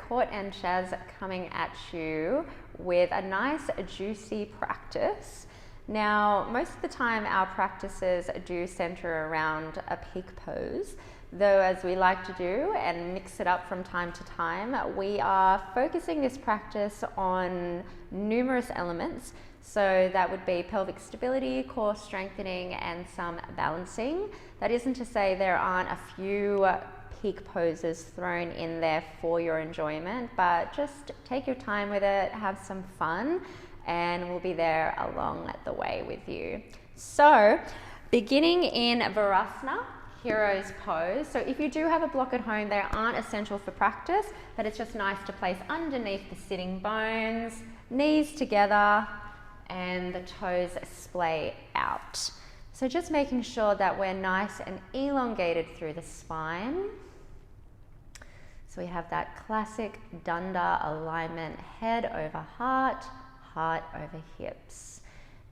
Court and Shaz coming at you with a nice juicy practice. Now, most of the time our practices do center around a peak pose, though as we like to do and mix it up from time to time, we are focusing this practice on numerous elements. So that would be pelvic stability, core strengthening, and some balancing. That isn't to say there aren't a few peak poses thrown in there for your enjoyment, but just take your time with it, have some fun, and we'll be there along the way with you. So, beginning in Virasana, Hero's Pose. So if you do have a block at home, they aren't essential for practice, but it's just nice to place underneath the sitting bones, knees together, and the toes splay out. So just making sure that we're nice and elongated through the spine. So we have that classic danda alignment, head over heart, heart over hips.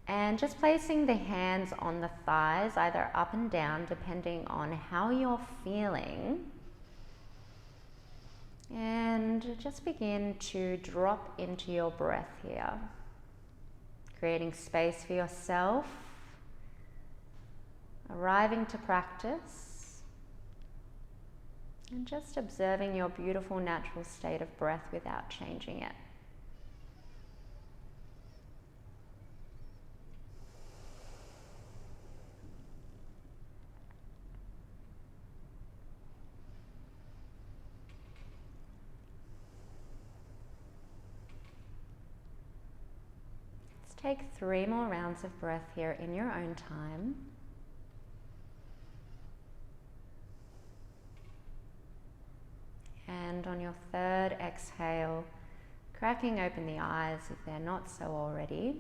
And just placing the hands on the thighs, either up and down, depending on how you're feeling. And just begin to drop into your breath here. Creating space for yourself, arriving to practice, and just observing your beautiful natural state of breath without changing it. Take 3 more rounds of breath here in your own time. And on your third exhale, cracking open the eyes if they're not so already.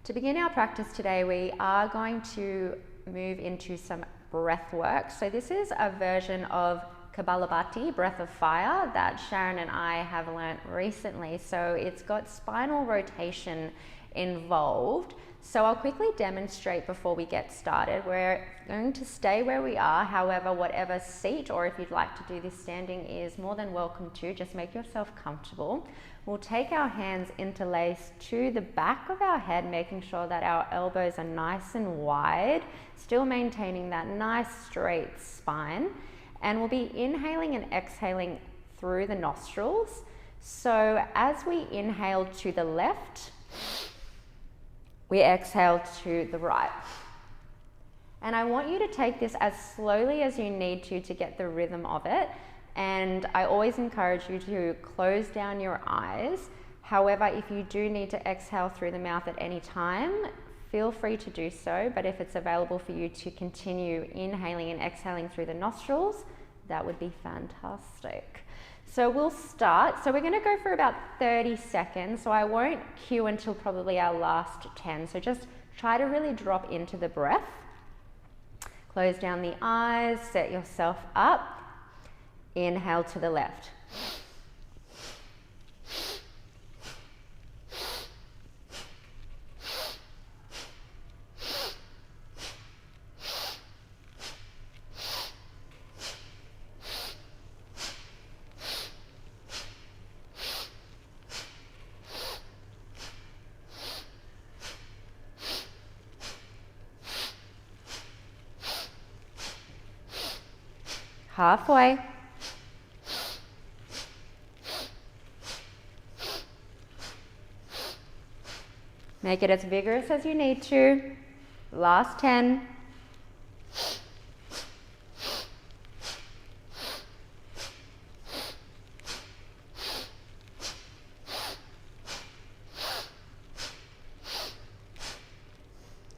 To begin our practice today, we are going to move into some breath work. So this is a version of Kapalabhati, breath of fire, that Sharon and I have learnt recently. So it's got spinal rotation involved. So I'll quickly demonstrate before we get started. We're going to stay where we are. However, whatever seat, or if you'd like to do this standing, is more than welcome to. Just make yourself comfortable. We'll take our hands interlaced to the back of our head, making sure that our elbows are nice and wide, still maintaining that nice straight spine. And we'll be inhaling and exhaling through the nostrils. So as we inhale to the left, we exhale to the right. And I want you to take this as slowly as you need to get the rhythm of it. And I always encourage you to close down your eyes. However, if you do need to exhale through the mouth at any time, feel free to do so, but if it's available for you to continue inhaling and exhaling through the nostrils, that would be fantastic. So we'll start. So we're going to go for about 30 seconds. So I won't cue until probably our last 10. So just try to really drop into the breath. Close down the eyes, set yourself up. Inhale to the left. Halfway. Make it as vigorous as you need to. Last 10.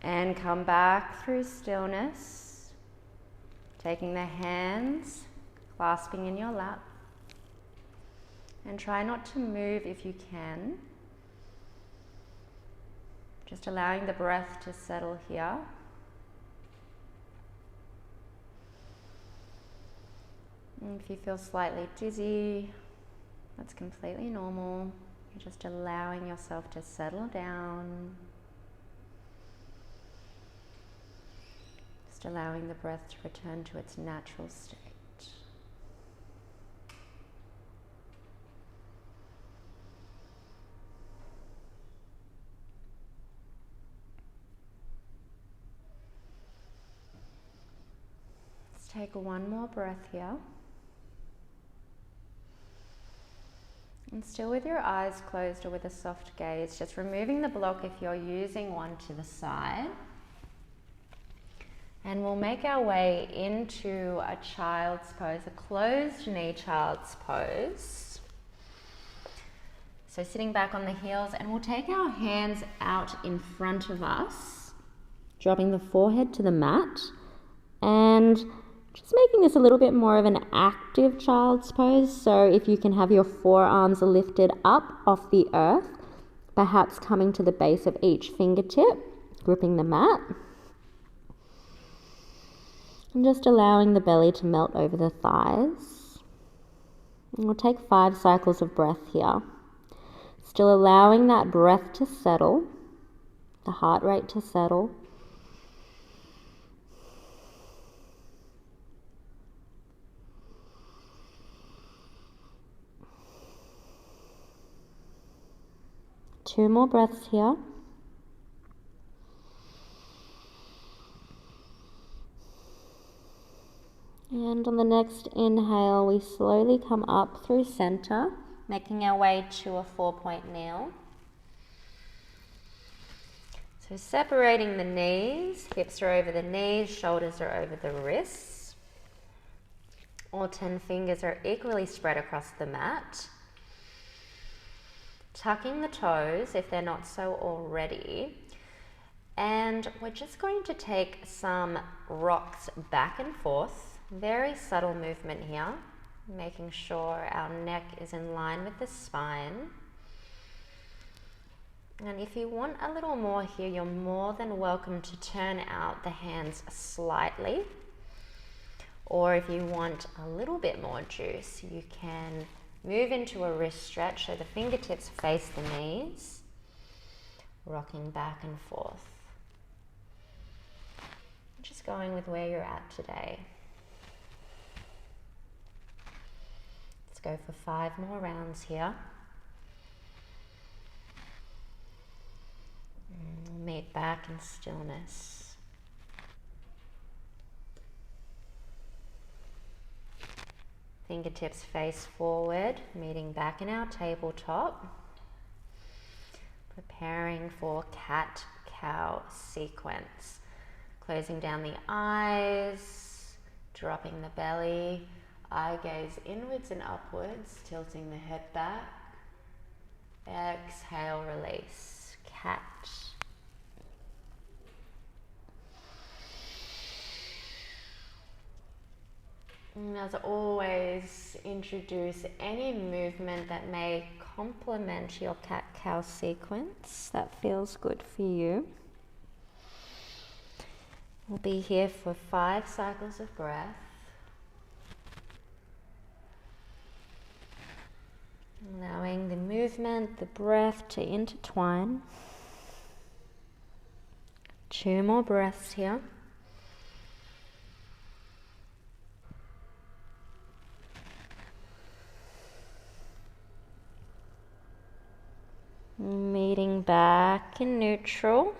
And come back through stillness, taking the hands, clasping in your lap, and try not to move if you can. Just allowing the breath to settle here. And if you feel slightly dizzy, that's completely normal. You're just allowing yourself to settle down. Just allowing the breath to return to its natural state. take one more breath here. And still with your eyes closed or with a soft gaze, just removing the block if you're using one to the side. And we'll make our way into a child's pose, a closed knee child's pose. So sitting back on the heels, and we'll take our hands out in front of us, dropping the forehead to the mat, and just making this a little bit more of an active child's pose. So if you can have your forearms lifted up off the earth, perhaps coming to the base of each fingertip, gripping the mat. And just allowing the belly to melt over the thighs. And we'll take 5 cycles of breath here. Still allowing that breath to settle, the heart rate to settle. Two more breaths here. And on the next inhale, we slowly come up through center, making our way to a 4-point kneel. So separating the knees, hips are over the knees, shoulders are over the wrists. All 10 fingers are equally spread across the mat. Tucking the toes if they're not so already. And we're just going to take some rocks back and forth. Very subtle movement here, making sure our neck is in line with the spine. And if you want a little more here, you're more than welcome to turn out the hands slightly. Or if you want a little bit more juice, you can move into a wrist stretch so the fingertips face the knees, rocking back and forth. Just going with where you're at today. Let's go for 5 more rounds here. And we'll meet back in stillness. Fingertips face forward, meeting back in our tabletop. Preparing for cat-cow sequence. Closing down the eyes, dropping the belly, eye gaze inwards and upwards, tilting the head back. Exhale, release, cat. And as always, introduce any movement that may complement your cat-cow sequence that feels good for you. We'll be here for 5 cycles of breath. Allowing the movement, the breath to intertwine. 2 more breaths here. Meeting back in neutral.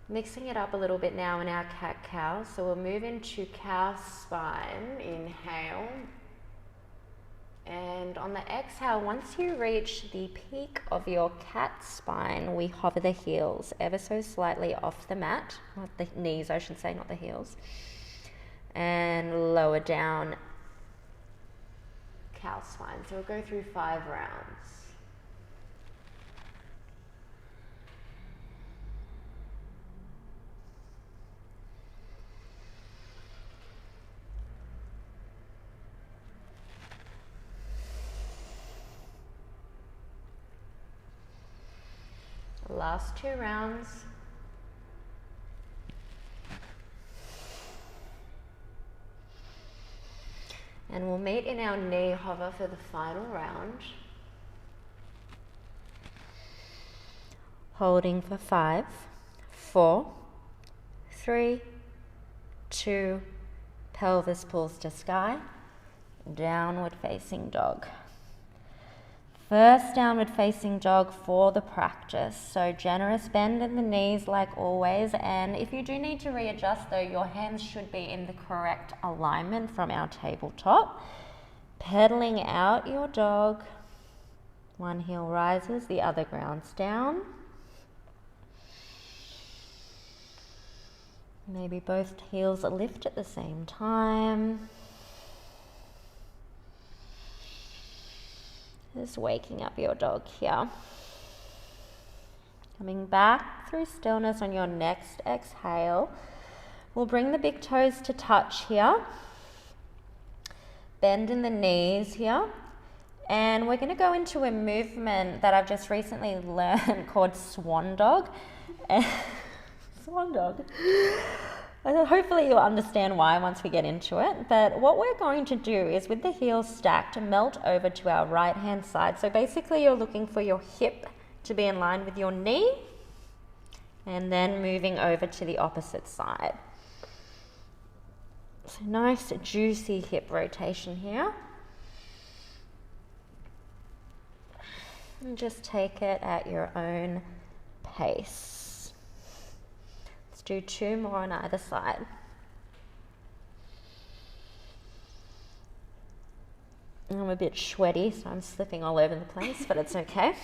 Mixing it up a little bit now in our cat-cow. So we'll move into cow spine, inhale. And on the exhale, once you reach the peak of your cat spine, we hover the heels ever so slightly off the mat, not the knees, I should say, not the heels. And lower down cow spine. So we'll go through 5 rounds. Last 2 rounds. And we'll meet in our knee hover for the final round. Holding for 5, 4, 3, 2, pelvis pulls to sky, downward facing dog. First downward facing dog for the practice. So generous bend in the knees like always. And if you do need to readjust though, your hands should be in the correct alignment from our tabletop. Pedaling out your dog. One heel rises, the other grounds down. Maybe both heels lift at the same time. Just waking up your dog here. Coming back through stillness on your next exhale. We'll bring the big toes to touch here. Bend in the knees here. And we're going to go into a movement that I've just recently learned called Swan Dog. Swan Dog. Hopefully you'll understand why once we get into it. But what we're going to do is with the heels stacked, melt over to our right hand side. So basically you're looking for your hip to be in line with your knee and then moving over to the opposite side. So nice juicy hip rotation here. And just take it at your own pace. Do 2 more on either side. I'm a bit sweaty, so I'm slipping all over the place, but it's okay.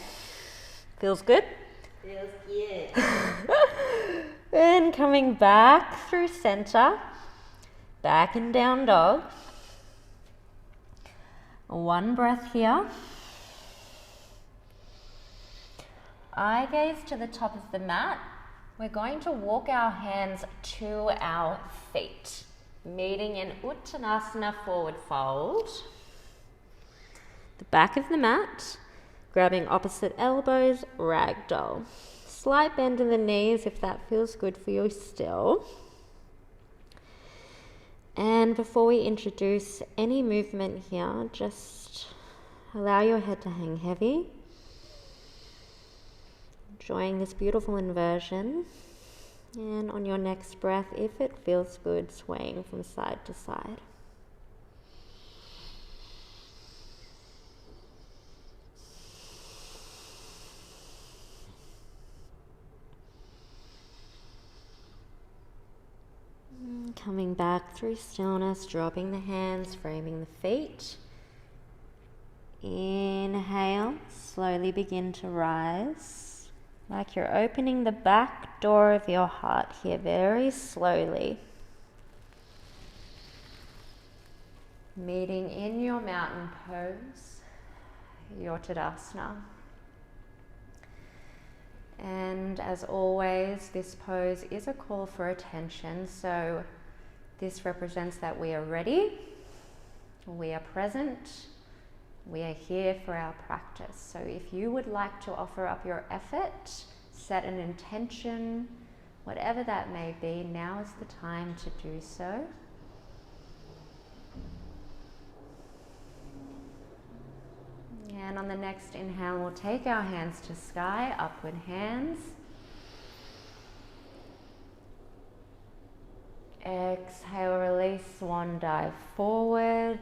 Feels good? Feels good. And coming back through center, back and down dog. One breath here. Eye gaze to the top of the mat. We're going to walk our hands to our feet, meeting in Uttanasana forward fold. The back of the mat, grabbing opposite elbows, ragdoll. Slight bend in the knees if that feels good for you still. And before we introduce any movement here, just allow your head to hang heavy. Enjoying this beautiful inversion, and on your next breath, if it feels good, swaying from side to side. Coming back through stillness, dropping the hands, framing the feet. Inhale, slowly begin to rise. Like you're opening the back door of your heart here very slowly. Meeting in your mountain pose, your Tadasana. And as always, this pose is a call for attention. So this represents that we are ready, we are present, we are here for our practice. So if you would like to offer up your effort, set an intention, whatever that may be, now is the time to do so. And on the next inhale, we'll take our hands to sky, upward hands. Exhale, release, swan dive forward.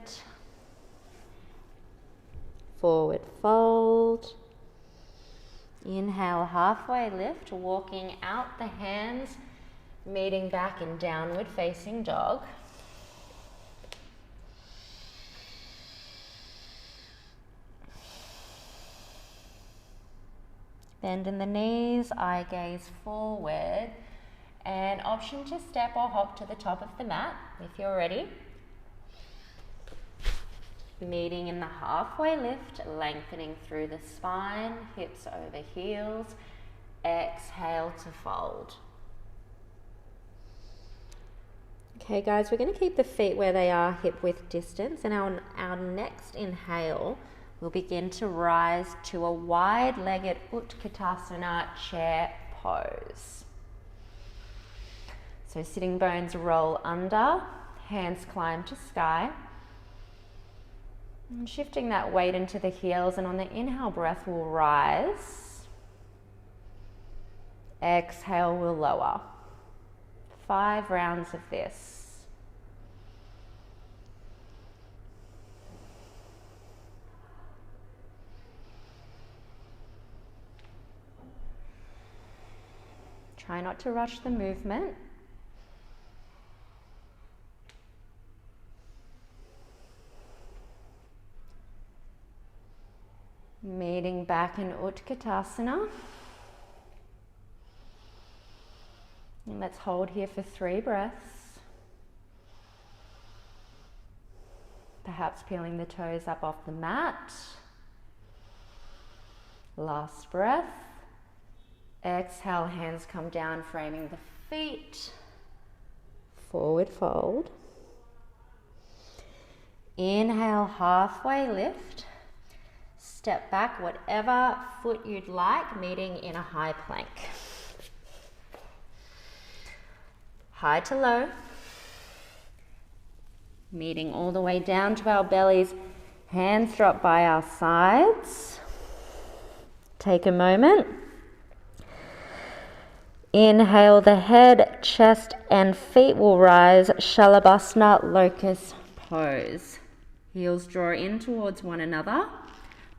Forward fold. Inhale, halfway lift, walking out the hands, meeting back in downward facing dog. Bend in the knees, eye gaze forward, and option to step or hop to the top of the mat if you're ready. Meeting in the halfway lift, lengthening through the spine, hips over heels. Exhale to fold. Okay guys, we're going to keep the feet where they are, hip width distance, and our next inhale, we'll begin to rise to a wide-legged Utkatasana chair pose. So sitting bones roll under, hands climb to sky. And shifting that weight into the heels, and on the inhale breath we'll rise. Exhale, we'll lower. 5 rounds of this. Try not to rush the movement. Meeting back in Utkatasana. And let's hold here for 3 breaths. Perhaps peeling the toes up off the mat. Last breath. Exhale, hands come down, framing the feet. Forward fold. Inhale, halfway lift. Step back, whatever foot you'd like, meeting in a high plank. High to low. Meeting all the way down to our bellies. Hands drop by our sides. Take a moment. Inhale, the head, chest, and feet will rise. Shalabhasana, locust pose. Heels draw in towards one another.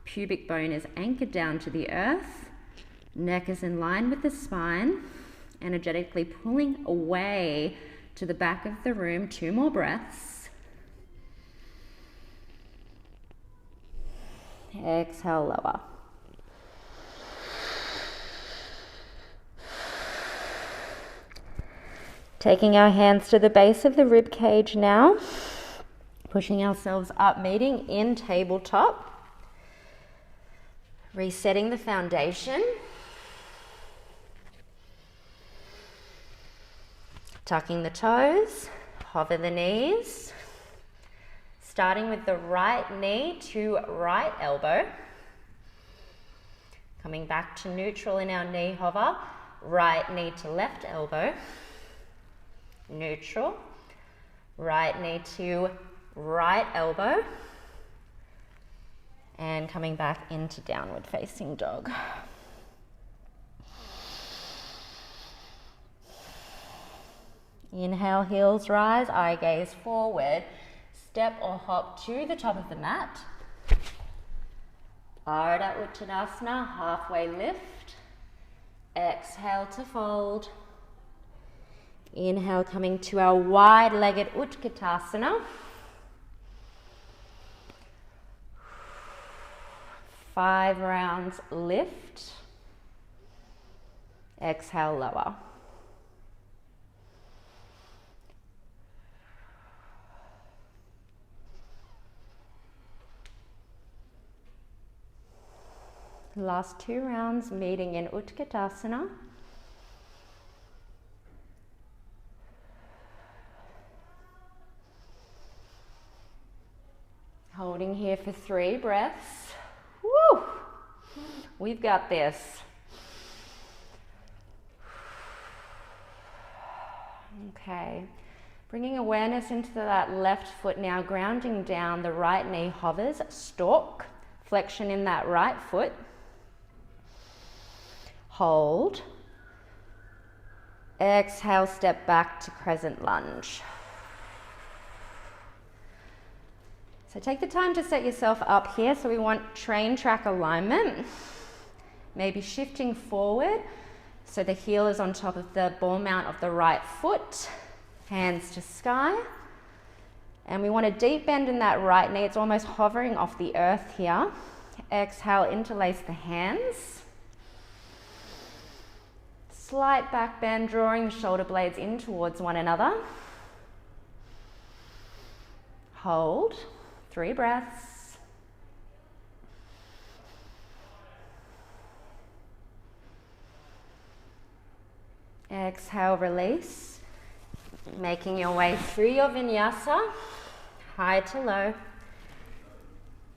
Pubic bone is anchored down to the earth. Neck is in line with the spine. Energetically pulling away to the back of the room. 2 more breaths. Exhale, lower. Taking our hands to the base of the rib cage now. Pushing ourselves up, meeting in tabletop. Resetting the foundation. Tucking the toes, hover the knees. Starting with the right knee to right elbow. Coming back to neutral in our knee hover. Right knee to left elbow. Neutral. Right knee to right elbow. And coming back into downward facing dog. Inhale, heels rise, eye gaze forward. Step or hop to the top of the mat. Ardha Uttanasana, halfway lift. Exhale to fold. Inhale, coming to our wide-legged Utkatasana. 5 rounds, lift. Exhale, lower. Last 2 rounds, meeting in Utkatasana. Holding here for 3 breaths. Woo! We've got this. Okay. Bringing awareness into that left foot now, grounding down, the right knee hovers, stalk, flexion in that right foot. Hold. Exhale, step back to crescent lunge. So take the time to set yourself up here. So we want train track alignment. Maybe shifting forward so the heel is on top of the ball mount of the right foot. Hands to sky. And we want a deep bend in that right knee. It's almost hovering off the earth here. Exhale, interlace the hands. Slight back bend, drawing the shoulder blades in towards one another. Hold. 3 breaths. Exhale, release. Making your way through your vinyasa, high to low.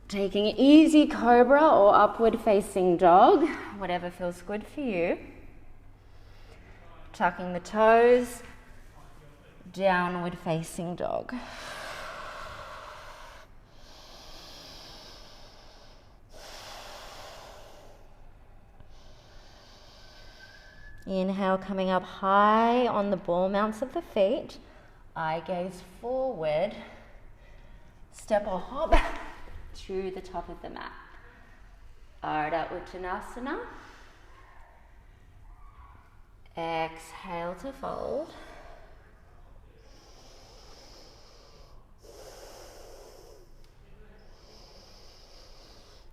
Taking easy cobra or upward facing dog, whatever feels good for you. Tucking the toes, downward facing dog. Inhale, coming up high on the ball mounts of the feet. Eye gaze forward. Step or hop to the top of the mat. Ardha Uttanasana. Exhale to fold.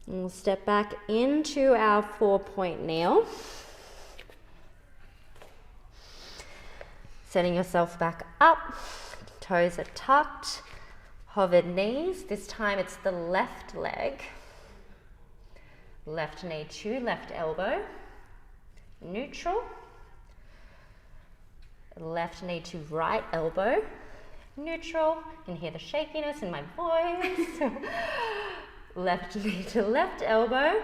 And we'll step back into our 4-point kneel. Setting yourself back up, toes are tucked, hovered knees. This time it's the left leg. Left knee to left elbow, neutral. Left knee to right elbow, neutral. You can hear the shakiness in my voice. Left knee to left elbow.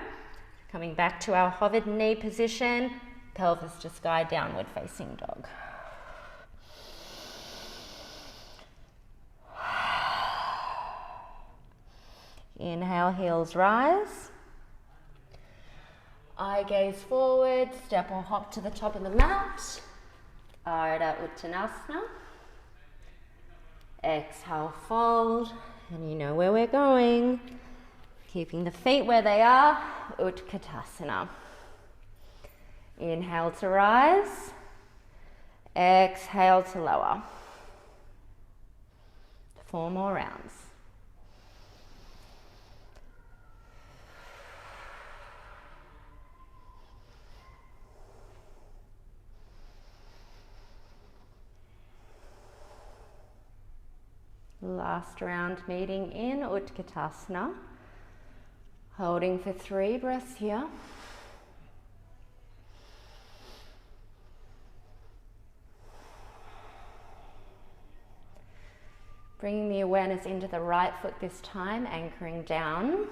Coming back to our hovered knee position, pelvis to sky, downward facing dog. Inhale, heels rise. Eye gaze forward, step or hop to the top of the mat. Ardha Uttanasana. Exhale, fold, and you know where we're going. Keeping the feet where they are, Utkatasana. Inhale to rise. Exhale to lower. 4 more rounds. Last round meeting in Utkatasana. Holding for 3 breaths here. Bringing the awareness into the right foot this time, anchoring down.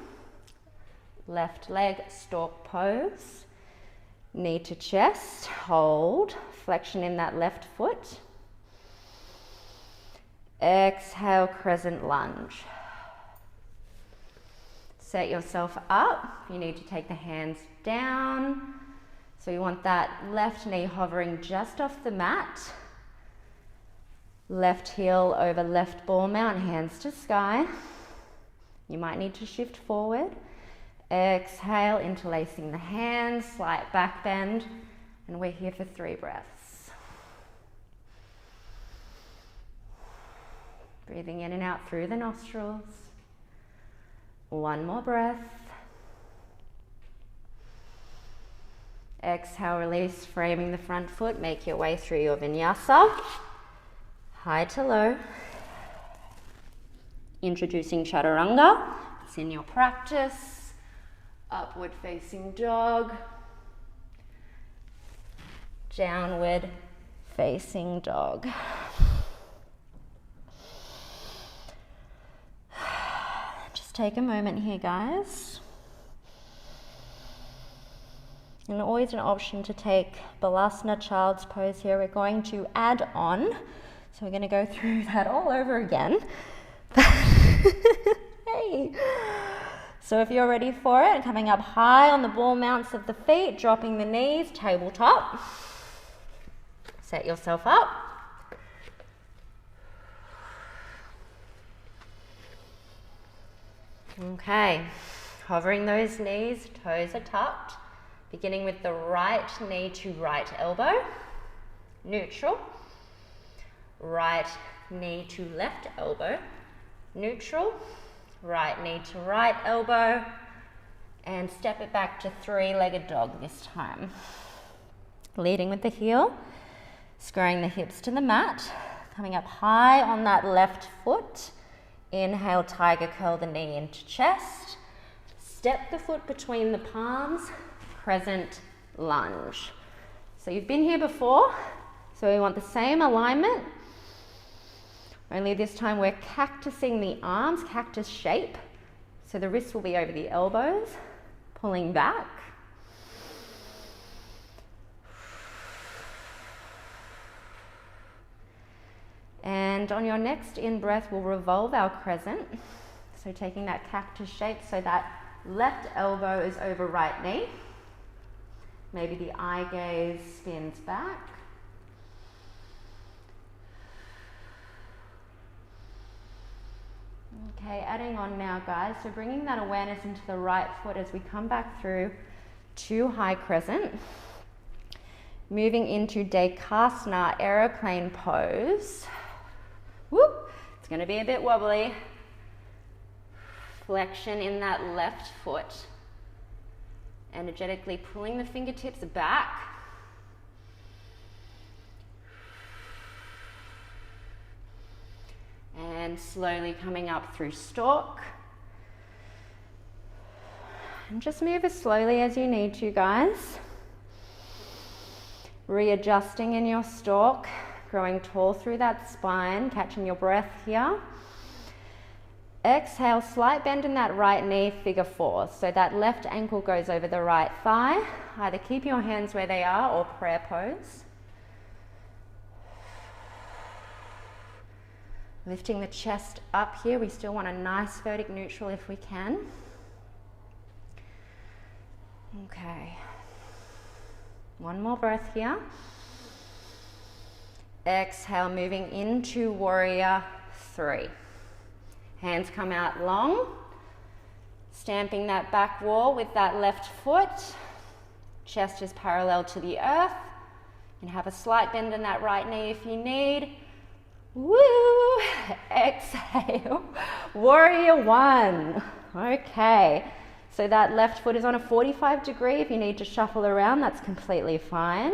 Left leg, stork pose. Knee to chest, hold. Flexion in that left foot. Exhale, crescent lunge. Set yourself up. You need to take the hands down. So you want that left knee hovering just off the mat. Left heel over left ball mount, hands to sky. You might need to shift forward. Exhale, interlacing the hands, slight back bend, and we're here for 3 breaths. Breathing in and out through the nostrils. 1 more breath. Exhale, release, framing the front foot. Make your way through your vinyasa. High to low. Introducing chaturanga. It's in your practice. Upward facing dog. Downward facing dog. Take a moment here, guys. And always an option to take Balasana, child's pose here. We're going to add on. So we're going to go through that all over again. Hey. So if you're ready for it, coming up high on the ball mounts of the feet, dropping the knees, tabletop. Set yourself up. Okay, hovering those knees, toes are tucked, beginning with the right knee to right elbow, neutral, right knee to left elbow, neutral, right knee to right elbow, and step it back to 3-legged dog this time. Leading with the heel, squaring the hips to the mat, coming up high on that left foot. Inhale, tiger curl the knee into chest. Step the foot between the palms, crescent lunge. So you've been here before, so we want the same alignment. Only this time we're cactusing the arms, cactus shape. So the wrists will be over the elbows, pulling back. And on your next in-breath, we'll revolve our crescent. So taking that cactus shape so that left elbow is over right knee. Maybe the eye gaze spins back. Okay, adding on now, guys. So bringing that awareness into the right foot as we come back through to high crescent. Moving into Dekasana, aeroplane pose. Whoop, it's gonna be a bit wobbly. Flexion in that left foot. Energetically pulling the fingertips back. And slowly coming up through stalk. And just move as slowly as you need to, guys. Readjusting in your stalk, growing tall through that spine, catching your breath here. Exhale, slight bend in that right knee, figure four. So that left ankle goes over the right thigh. Either keep your hands where they are or prayer pose. Lifting the chest up here. We still want a nice vertic neutral if we can. Okay. One more breath here. Exhale, moving into warrior three. Hands come out long. Stamping that back wall with that left foot. Chest is parallel to the earth. And have a slight bend in that right knee if you need. Woo! Exhale. Warrior one. Okay. So that left foot is on a 45 degree. If you need to shuffle around, that's completely fine.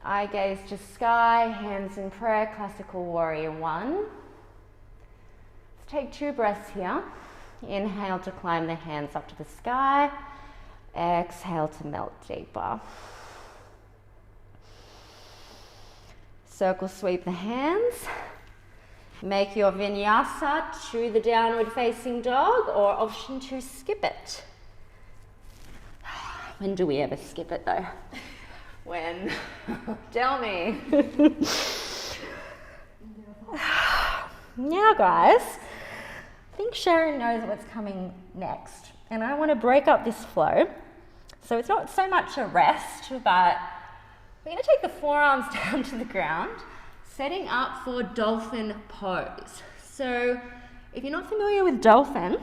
Eye gaze to sky, hands in prayer, classical warrior one. Let's take 2 breaths here. Inhale to climb the hands up to the sky. Exhale to melt deeper. Circle sweep the hands. Make your vinyasa to the downward facing dog, or option to skip it. When do we ever skip it though? When? Tell me. Now guys, I think Sharon knows what's coming next, and I want to break up this flow. So it's not so much a rest, but we're going to take the forearms down to the ground, setting up for dolphin pose. So if you're not familiar with dolphin,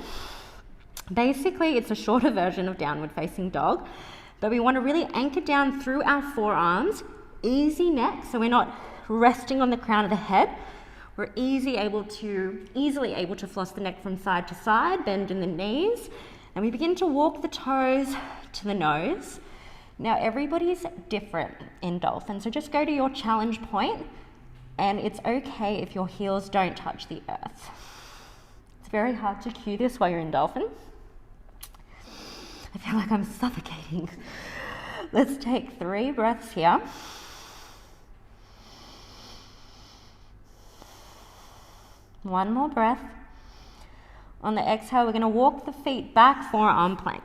basically it's a shorter version of downward facing dog, but we want to really anchor down through our forearms, easy neck, so we're not resting on the crown of the head. We're easily able to floss the neck from side to side, bend in the knees, and we begin to walk the toes to the nose. Now everybody's different in dolphin, so just go to your challenge point, and it's okay if your heels don't touch the earth. It's very hard to cue this while you're in dolphin. I feel like I'm suffocating. Let's take 3 breaths here. One more breath. On the exhale, we're going to walk the feet back, forearm plank.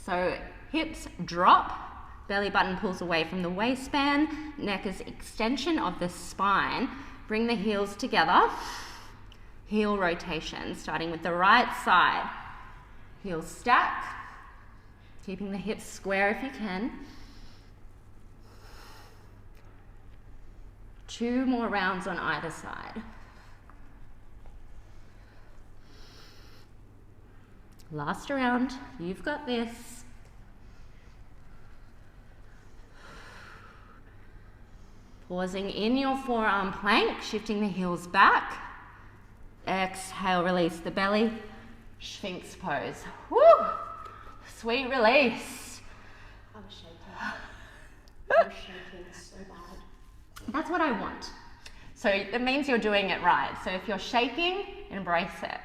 So hips drop, belly button pulls away from the waistband, neck is extension of the spine. Bring the heels together. Heel rotation, starting with the right side. Heels stack, keeping the hips square if you can. 2 more rounds on either side. Last round, you've got this. Pausing in your forearm plank, shifting the heels back. Exhale, release the belly. Sphinx pose. Woo! Sweet release. I'm shaking. I'm shaking so bad. That's what I want. So it means you're doing it right. So if you're shaking, embrace it.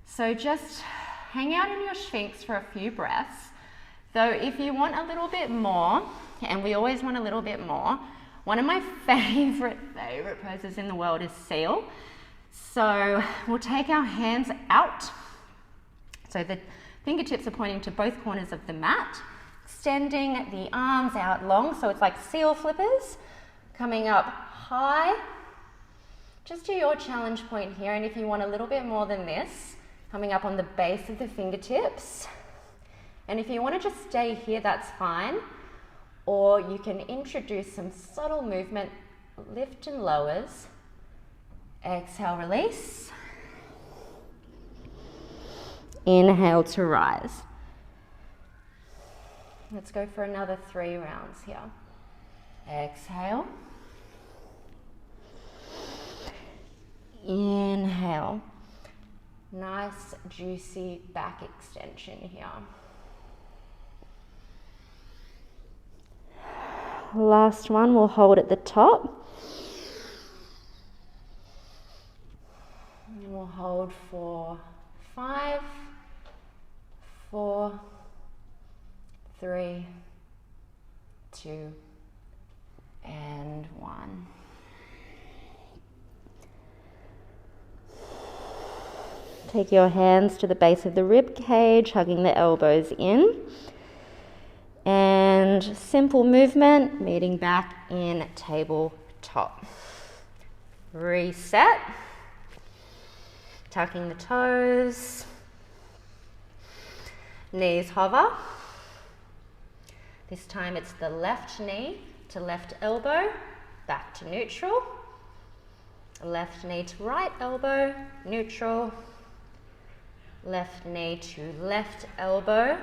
So just hang out in your Sphinx for a few breaths. Though if you want a little bit more, and we always want a little bit more, one of my favorite poses in the world is seal. So we'll take our hands out. So the fingertips are pointing to both corners of the mat, extending the arms out long. So it's like seal flippers, coming up high. Just do your challenge point here. And if you want a little bit more than this, coming up on the base of the fingertips. And if you want to just stay here, that's fine. Or you can introduce some subtle movement, lift and lowers. Exhale, release. Inhale to rise. Let's go for another 3 rounds here. Exhale. Inhale. Nice juicy back extension here. Last one, we'll hold at the top. And we'll hold for 5, 4, 3, 2, and 1. Take your hands to the base of the rib cage, hugging the elbows in. And simple movement, meeting back in tabletop. Reset. Tucking the toes. Knees hover. This time it's the left knee to left elbow, back to neutral. Left knee to right elbow, neutral. Left knee to left elbow,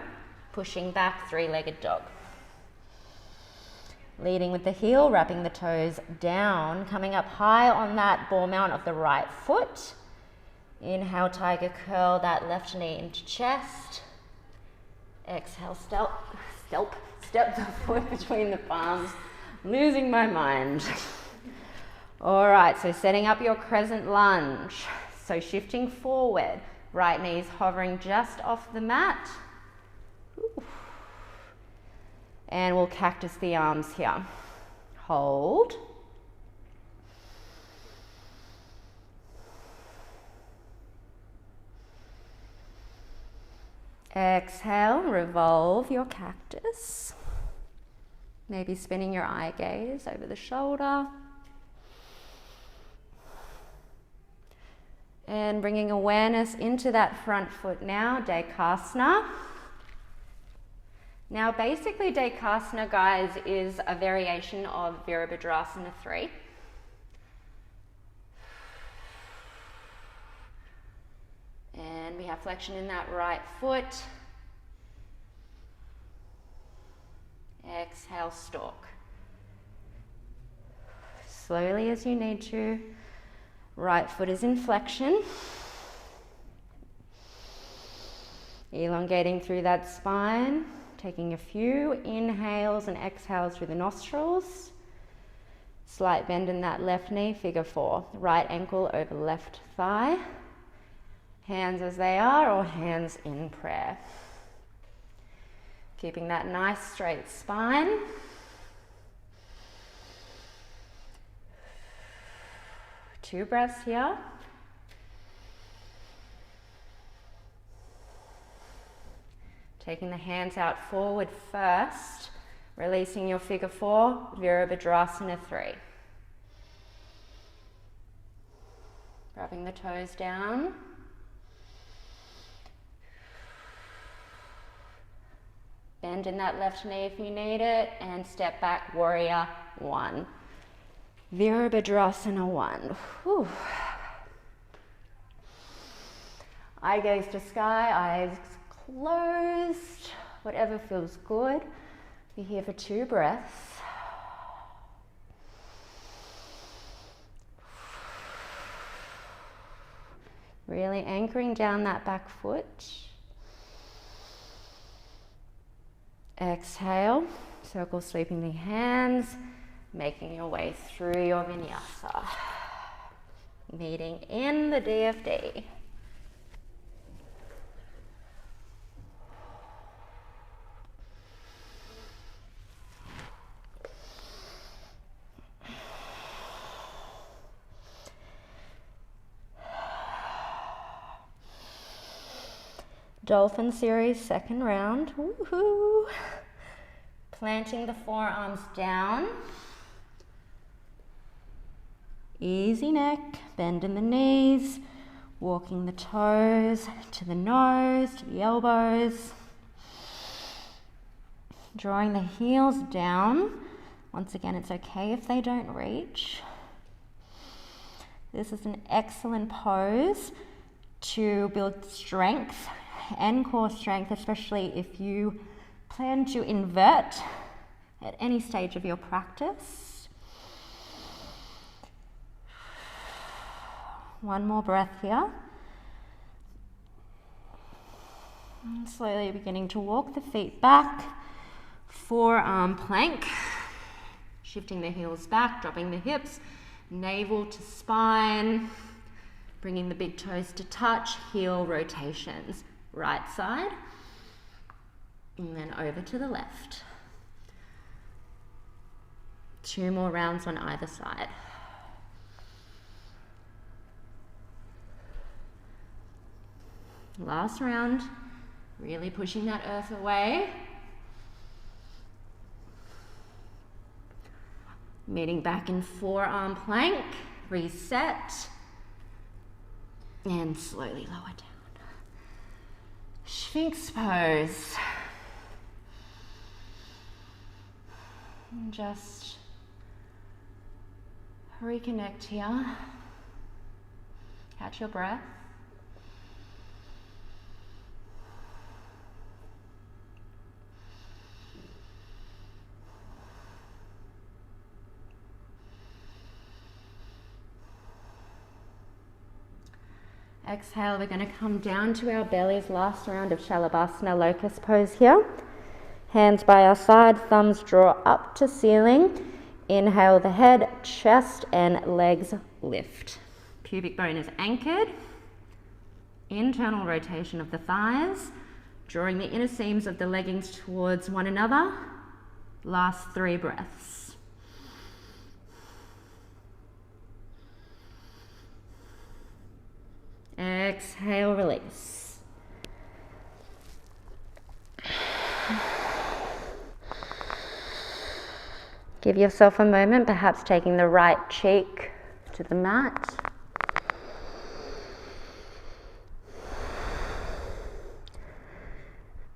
pushing back, 3-legged dog. Leading with the heel, wrapping the toes down, coming up high on that ball mount of the right foot. Inhale, tiger curl that left knee into chest. Exhale, step the foot between the palms, losing my mind. All right, so setting up your crescent lunge. So shifting forward, right knee's hovering just off the mat. Ooh. And we'll cactus the arms here. Hold. Exhale, revolve your cactus. Maybe spinning your eye gaze over the shoulder. And bringing awareness into that front foot now, Dekasana. Now basically Dekasana, guys, is a variation of Virabhadrasana 3. And we have flexion in that right foot. Exhale, stalk. Slowly as you need to. Right foot is in flexion. Elongating through that spine. Taking a few inhales and exhales through the nostrils. Slight bend in that left knee, figure 4. Right ankle over left thigh. Hands as they are or hands in prayer. Keeping that nice straight spine. Two breaths here. Taking the hands out forward first, releasing your figure 4, Virabhadrasana 3. Rubbing the toes down. Bend in that left knee if you need it, and step back, warrior 1. Virabhadrasana 1. Whew. Eye gaze to sky, eyes closed, whatever feels good. Be here for 2 breaths. Really anchoring down that back foot. Exhale, circle sweeping the hands, making your way through your vinyasa. Meeting in the DFD. Dolphin series, second round. Woohoo! Planting the forearms down. Easy neck, bend in the knees, walking the toes to the nose, to the elbows. Drawing the heels down. Once again, it's okay if they don't reach. This is an excellent pose to build strength and core strength, especially if you Plan to invert at any stage of your practice. One more breath here. And slowly beginning to walk the feet back. Forearm plank. Shifting the heels back, dropping the hips, navel to spine. Bringing the big toes to touch, heel rotations. Right side. And then over to the left. 2 more rounds on either side. Last round, really pushing that earth away. Meeting back in forearm plank, reset, and slowly lower down. Sphinx pose. And just reconnect here. Catch your breath. Exhale, we're going to come down to our bellies, last round of Shalabhasana locust pose here. Hands by our side, thumbs draw up to ceiling. Inhale the head, chest and legs lift. Pubic bone is anchored. Internal rotation of the thighs, drawing the inner seams of the leggings towards one another. Last 3 breaths. Exhale, release. Give yourself a moment, perhaps taking the right cheek to the mat.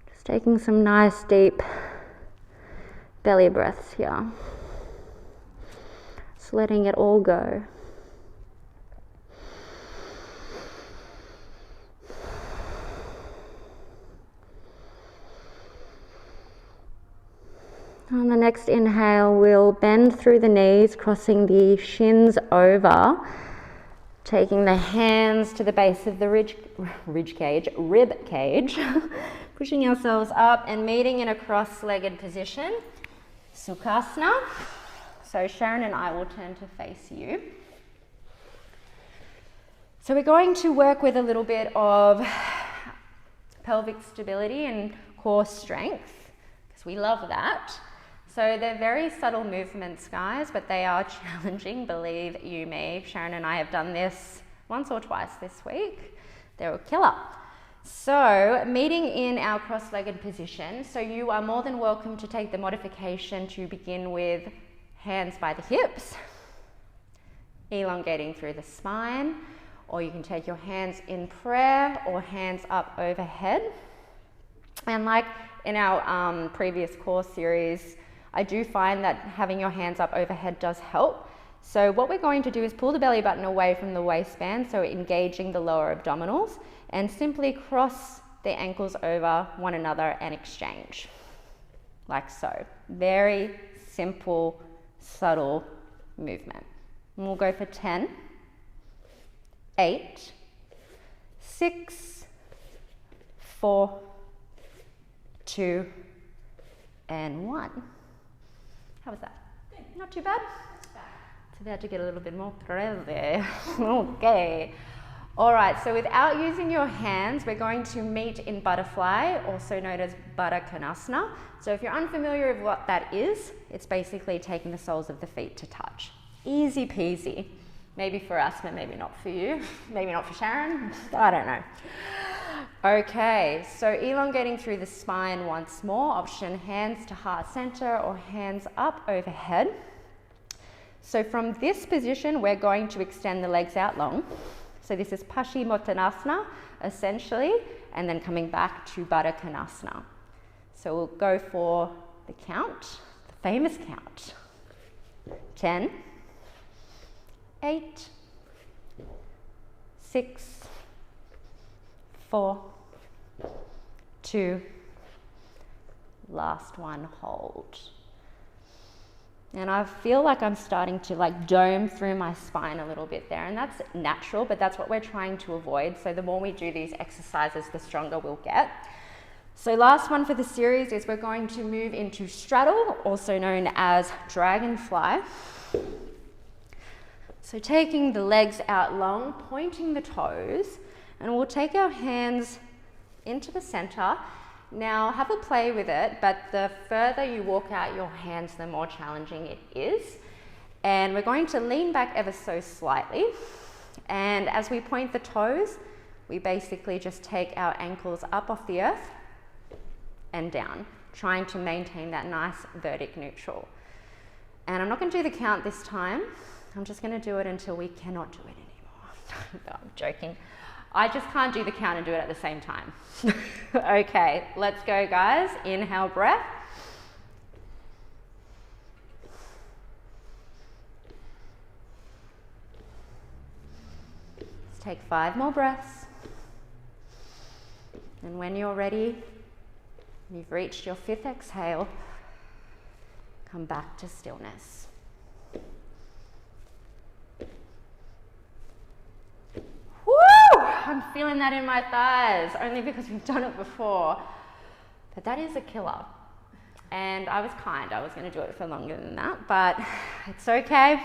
Just taking some nice deep belly breaths here. Just letting it all go. On the next inhale, we'll bend through the knees, crossing the shins over, taking the hands to the base of the rib cage, pushing ourselves up and meeting in a cross-legged position, Sukhasana. So Sharon and I will turn to face you. So we're going to work with a little bit of pelvic stability and core strength, because we love that. So they're very subtle movements, guys, but they are challenging, believe you me. Sharon and I have done this once or twice this week. They're a killer. So meeting in our cross-legged position. So you are more than welcome to take the modification to begin with hands by the hips, elongating through the spine, or you can take your hands in prayer or hands up overhead. And like in our previous core series, I do find that having your hands up overhead does help. So what we're going to do is pull the belly button away from the waistband, so engaging the lower abdominals, and simply cross the ankles over one another and exchange, like so. Very simple, subtle movement. And we'll go for 10, 8, 6, 4, 2, and 1. How was that? Good. Not too bad? It's about to get a little bit more crazy. Okay. All right, so without using your hands, we're going to meet in butterfly, also known as Baddha Konasana. So if you're unfamiliar with what that is, it's basically taking the soles of the feet to touch. Easy peasy. Maybe for us, but maybe not for you. Maybe not for Sharon. I don't know. Okay, so elongating through the spine once more. Option hands to heart center or hands up overhead. So from this position, we're going to extend the legs out long. So this is Paschimottanasana, essentially, and then coming back to Baddha Konasana. So we'll go for the count, the famous count. 10, 8, 6, 4, 2, Last one, hold. And I feel like I'm starting to like dome through my spine a little bit there, and that's natural, but that's what we're trying to avoid. So the more we do these exercises, the stronger we'll get. So last one for the series is we're going to move into straddle, also known as dragonfly. So taking the legs out long, pointing the toes, and we'll take our hands into the center. Now have a play with it, but the further you walk out your hands, the more challenging it is. And we're going to lean back ever so slightly. And as we point the toes, we basically just take our ankles up off the earth and down, trying to maintain that nice vertic neutral. And I'm not going to do the count this time. I'm just going to do it until we cannot do it anymore. No, I'm joking. I just can't do the count and do it at the same time. Okay, let's go, guys. Inhale, breath. Let's take 5 more breaths. And when you're ready, you've reached your 5th exhale, come back to stillness. I'm feeling that in my thighs, only because we've done it before. But that is a killer. And I was kind, I was going to do it for longer than that, but it's okay.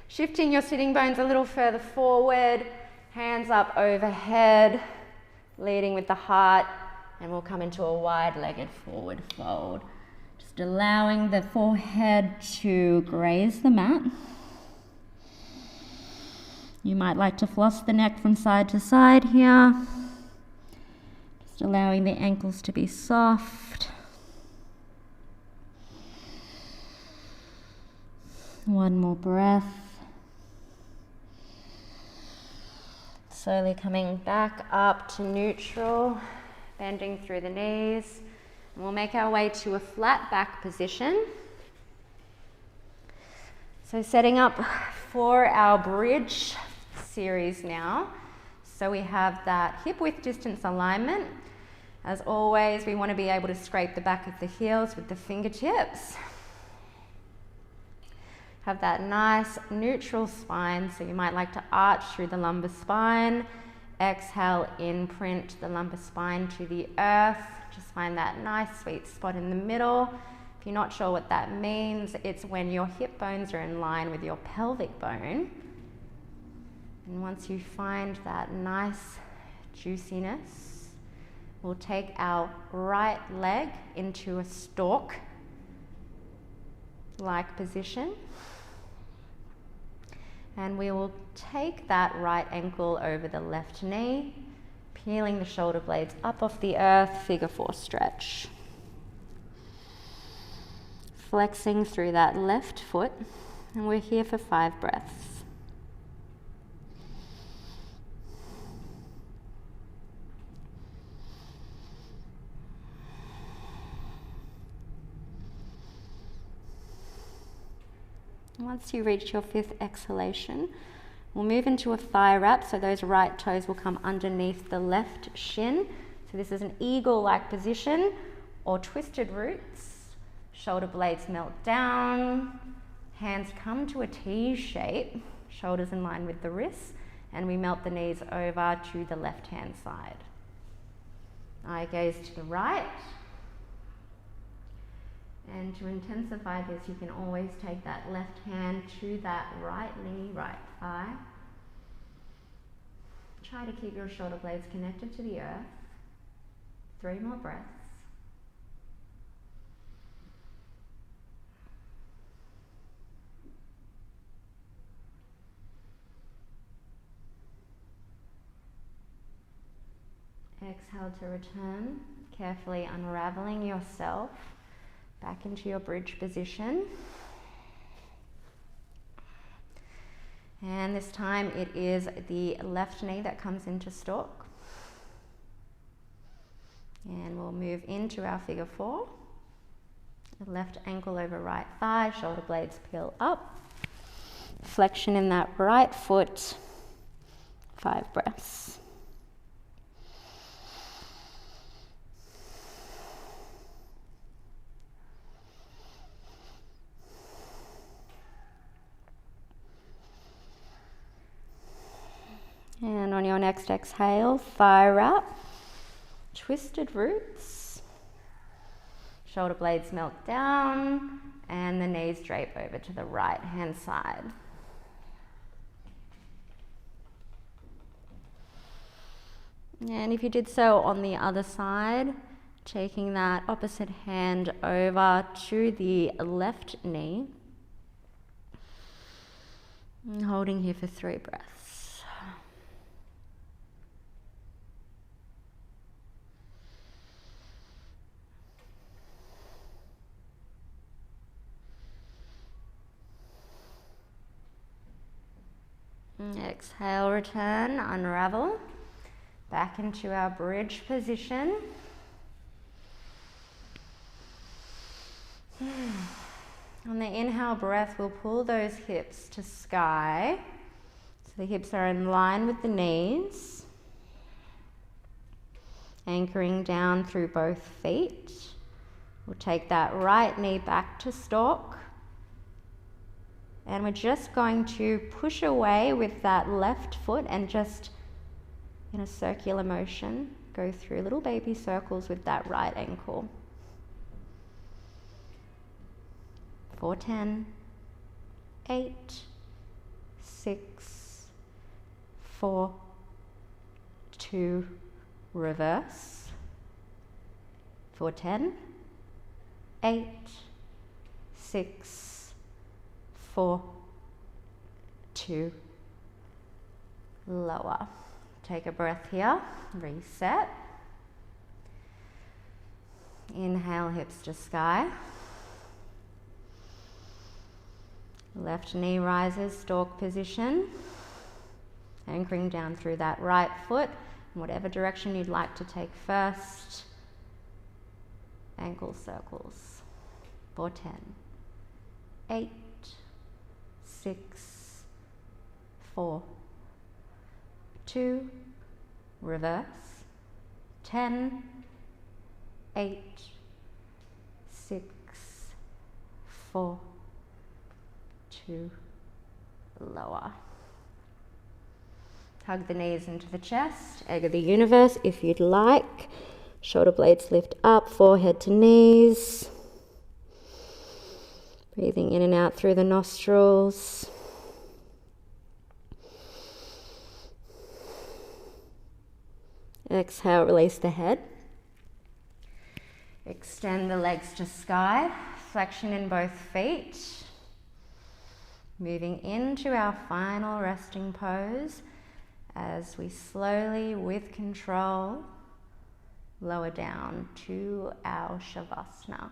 Shifting your sitting bones a little further forward, hands up overhead, leading with the heart, and we'll come into a wide-legged forward fold. Just allowing the forehead to graze the mat. You might like to floss the neck from side to side here. Just allowing the ankles to be soft. One more breath. Slowly coming back up to neutral, bending through the knees. And we'll make our way to a flat back position. So setting up for our bridge series now. So we have that hip width distance alignment. As always, we want to be able to scrape the back of the heels with the fingertips. Have that nice neutral spine, so you might like to arch through the lumbar spine. Exhale, imprint the lumbar spine to the earth. Just find that nice sweet spot in the middle. If you're not sure what that means, it's when your hip bones are in line with your pelvic bone. And once you find that nice juiciness, we'll take our right leg into a stalk-like position. And we will take that right ankle over the left knee, peeling the shoulder blades up off the earth, figure 4 stretch. Flexing through that left foot, and we're here for 5 breaths. Once you reach your 5th exhalation, we'll move into a thigh wrap, so those right toes will come underneath the left shin. So this is an eagle-like position, or twisted roots. Shoulder blades melt down, hands come to a T shape, shoulders in line with the wrists, and we melt the knees over to the left-hand side. Eye gaze to the right. And to intensify this, you can always take that left hand to that right knee, right thigh. Try to keep your shoulder blades connected to the earth. 3 more breaths. Exhale to return, carefully unraveling yourself back into your bridge position. And this time it is the left knee that comes into stalk. And we'll move into our figure 4. The left ankle over right thigh, shoulder blades peel up. Flexion in that right foot. 5 breaths. And on your next exhale, thigh wrap, twisted roots, shoulder blades melt down, and the knees drape over to the right hand side. And if you did so on the other side, taking that opposite hand over to the left knee, and holding here for 3 breaths. And exhale, return, unravel, back into our bridge position. On the inhale breath, we'll pull those hips to sky. So the hips are in line with the knees. Anchoring down through both feet. We'll take that right knee back to stalk. And we're just going to push away with that left foot and just in a circular motion, go through little baby circles with that right ankle. 4, 10, 8, 6, 4, 2, reverse. 4, 10, 8, 6, 4, 2, lower. Take a breath here, reset. Inhale, hips to sky. Left knee rises, stalk position. Anchoring down through that right foot, in whatever direction you'd like to take first. Ankle circles. 4, 10, 8, 6, 4, 2, reverse. 10, 8, 6, 4, 2, lower. Hug the knees into the chest, egg of the universe if you'd like. Shoulder blades lift up, forehead to knees. Breathing in and out through the nostrils. Exhale, release the head. Extend the legs to sky, flexion in both feet. Moving into our final resting pose as we slowly, with control, lower down to our Shavasana.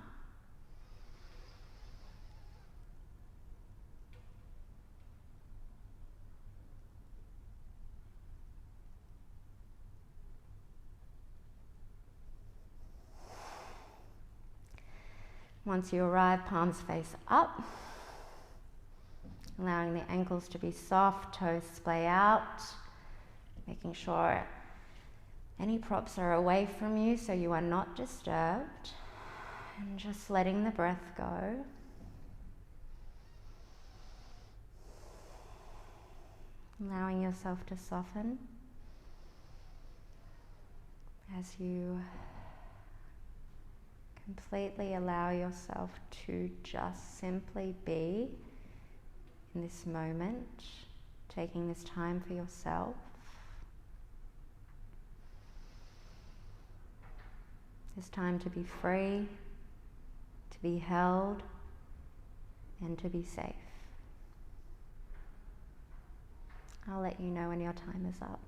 Once you arrive, palms face up, allowing the ankles to be soft, toes splay out, making sure any props are away from you so you are not disturbed, and just letting the breath go. Allowing yourself to soften as you completely allow yourself to just simply be in this moment, taking this time for yourself. This time to be free, to be held, and to be safe. I'll let you know when your time is up.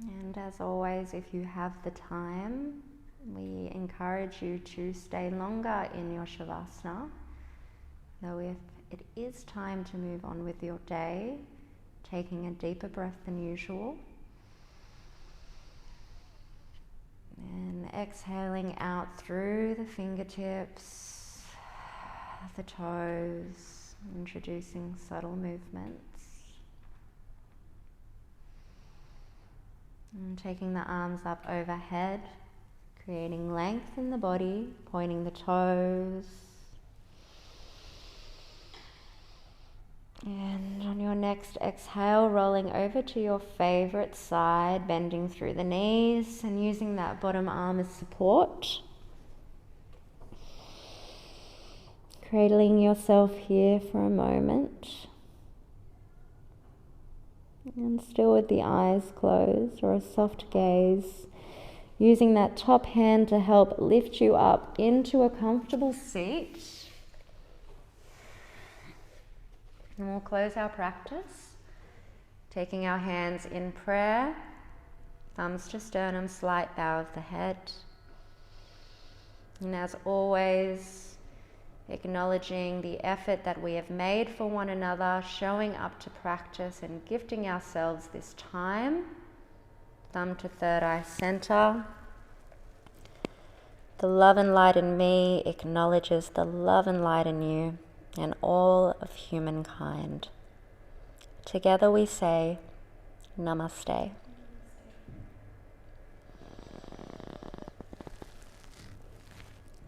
And as always, if you have the time, We encourage you to stay longer in your Shavasana, though if it is time to move on with your day, taking a deeper breath than usual, and exhaling out through the fingertips, the toes, introducing subtle movements. And taking the arms up overhead, creating length in the body, pointing the toes. And on your next exhale, rolling over to your favorite side, bending through the knees and using that bottom arm as support. Cradling yourself here for a moment. And still with the eyes closed or a soft gaze, using that top hand to help lift you up into a comfortable seat. And we'll close our practice, taking our hands in prayer, thumbs to sternum, slight bow of the head. And as always, acknowledging the effort that we have made for one another, showing up to practice and gifting ourselves this time. Thumb to third eye center. The love and light in me acknowledges the love and light in you and all of humankind. Together we say, Namaste.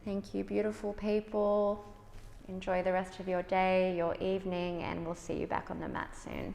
Thank you, beautiful people. Enjoy the rest of your day, your evening, and we'll see you back on the mat soon.